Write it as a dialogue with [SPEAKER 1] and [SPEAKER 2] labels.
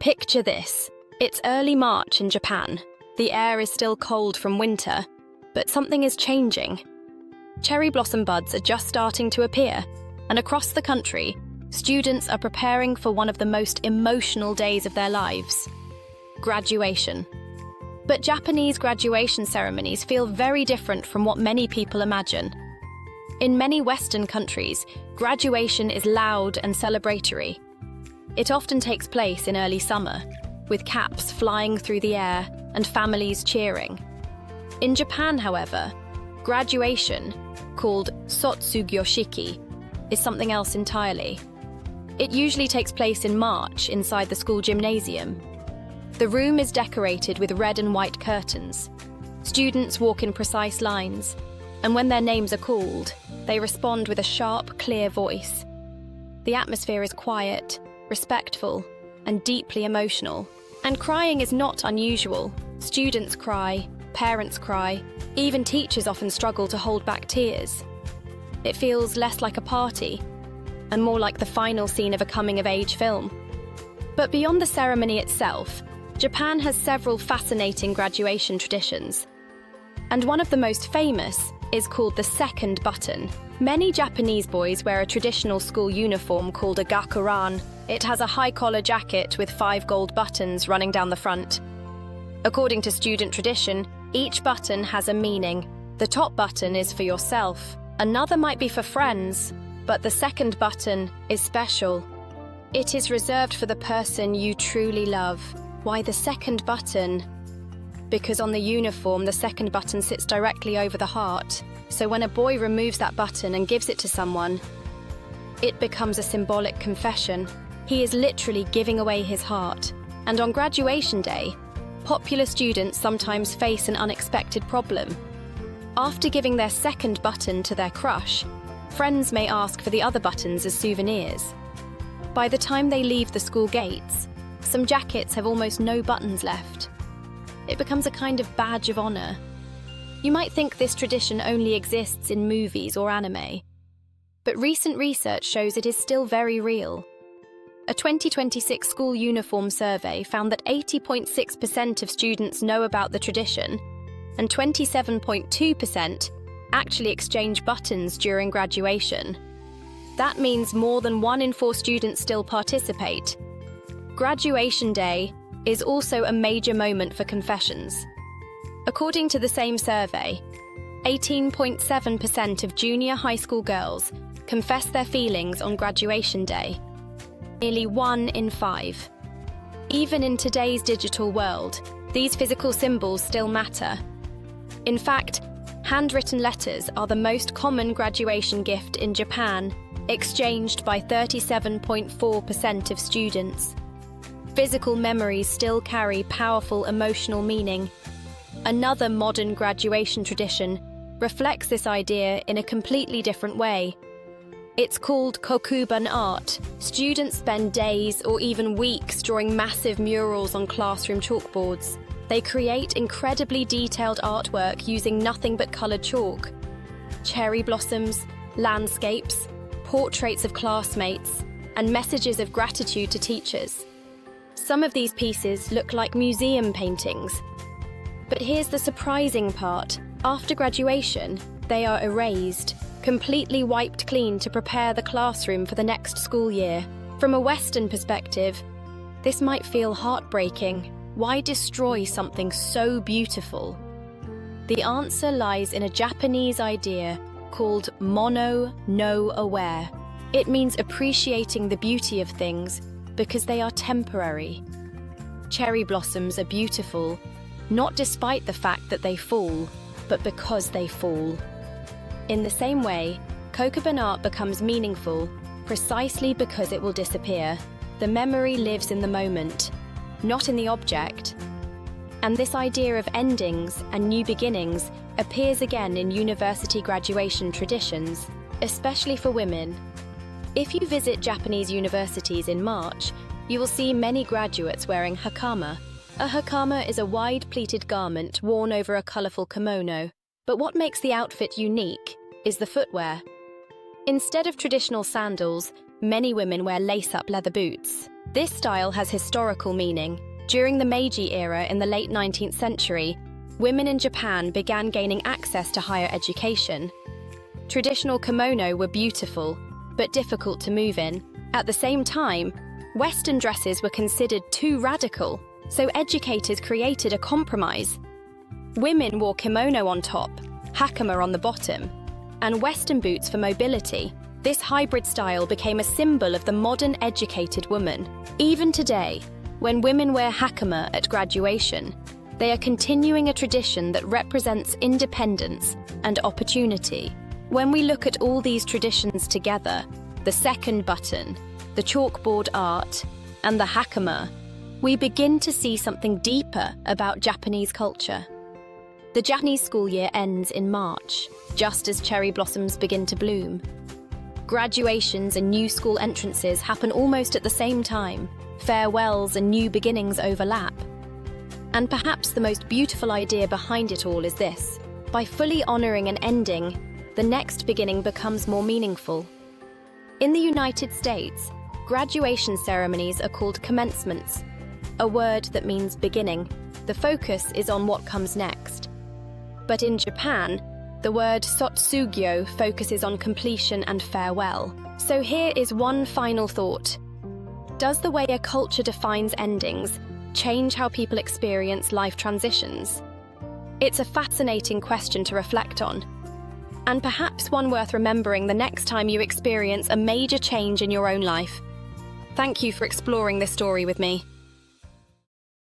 [SPEAKER 1] Picture this. It's early March in Japan. The air is still cold from winter, but something is changing. Cherry blossom buds are just starting to appear, and across the country, students are preparing for one of the most emotional days of their lives: graduation. But Japanese graduation ceremonies feel very different from what many people imagine. In many Western countries, graduation is loud and celebratory. It often takes place in early summer, with caps flying through the air and families cheering. In Japan, however, graduation, called Sotsugyoshiki, is something else entirely. It usually takes place in March inside the school gymnasium. The room is decorated with red and white curtains. Students walk in precise lines, and when their names are called, they respond with a sharp, clear voice. The atmosphere is quiet, respectful, and deeply emotional. And crying is not unusual. Students cry, parents cry, even teachers often struggle to hold back tears. It feels less like a party, and more like the final scene of a coming-of-age film. But beyond the ceremony itself, Japan has several fascinating graduation traditions. And one of the most famous is called the second button. Many Japanese boys wear a traditional school uniform called a gakuran. It has a high-collar jacket with 5 gold buttons running down the front. According to student tradition, each button has a meaning. The top button is for yourself. Another might be for friends, but the second button is special. It is reserved for the person you truly love. Why the second button? Because on the uniform, the second button sits directly over the heart. So when a boy removes that button and gives it to someone, it becomes a symbolic confession. He is literally giving away his heart. And on graduation day, popular students sometimes face an unexpected problem. After giving their second button to their crush, friends may ask for the other buttons as souvenirs. By the time they leave the school gates, some jackets have almost no buttons left. It becomes a kind of badge of honor. You might think this tradition only exists in movies or anime, but recent research shows it is still very real. A 2026 school uniform survey found that 80.6% of students know about the tradition, and 27.2% actually exchange buttons during graduation. That means more than 1 in 4 students still participate. Graduation day is also a major moment for confessions. According to the same survey, 18.7% of junior high school girls confess their feelings on graduation day. Nearly 1 in 5. Even in today's digital world, these physical symbols still matter. In fact, handwritten letters are the most common graduation gift in Japan, exchanged by 37.4% of students. Physical memories still carry powerful emotional meaning. Another modern graduation tradition reflects this idea in a completely different way. It's called Kokuban Art. Students spend days or even weeks drawing massive murals on classroom chalkboards. They create incredibly detailed artwork using nothing but colored chalk. Cherry blossoms, landscapes, portraits of classmates, and messages of gratitude to teachers. Some of these pieces look like museum paintings. But here's the surprising part. After graduation, they are erased, completely wiped clean to prepare the classroom for the next school year. From a Western perspective, this might feel heartbreaking. Why destroy something so beautiful? The answer lies in a Japanese idea called mono no aware. It means appreciating the beauty of things because they are temporary. Cherry blossoms are beautiful, not despite the fact that they fall, but because they fall. In the same way, Kokuban art becomes meaningful precisely because it will disappear. The memory lives in the moment, not in the object. And this idea of endings and new beginnings appears again in university graduation traditions, especially for women. If you visit Japanese universities in March, you will see many graduates wearing Hakama. A Hakama is a wide pleated garment worn over a colorful kimono. But what makes the outfit unique is the footwear. Instead of traditional sandals, many women wear lace-up leather boots. This style has historical meaning. During the Meiji era in the late 19th century, women in Japan began gaining access to higher education. Traditional kimono were beautiful, but difficult to move in. At the same time, Western dresses were considered too radical, so educators created a compromise. Women wore kimono on top, Hakama on the bottom, and Western boots for mobility. This hybrid style became a symbol of the modern educated woman. Even today, when women wear Hakama at graduation, they are continuing a tradition that represents independence and opportunity. When we look at all these traditions together, the second button, the chalkboard art, and the Hakama, we begin to see something deeper about Japanese culture. The Japanese school year ends in March, just as cherry blossoms begin to bloom. Graduations and new school entrances happen almost at the same time. Farewells and new beginnings overlap. And perhaps the most beautiful idea behind it all is this: by fully honoring an ending, the next beginning becomes more meaningful. In the United States, graduation ceremonies are called commencements, a word that means beginning. The focus is on what comes next. But in Japan, the word sotsugyo focuses on completion and farewell. So here is one final thought. Does the way a culture defines endings change how people experience life transitions? It's a fascinating question to reflect on, and perhaps one worth remembering the next time you experience a major change in your own life. Thank you for exploring this story with me.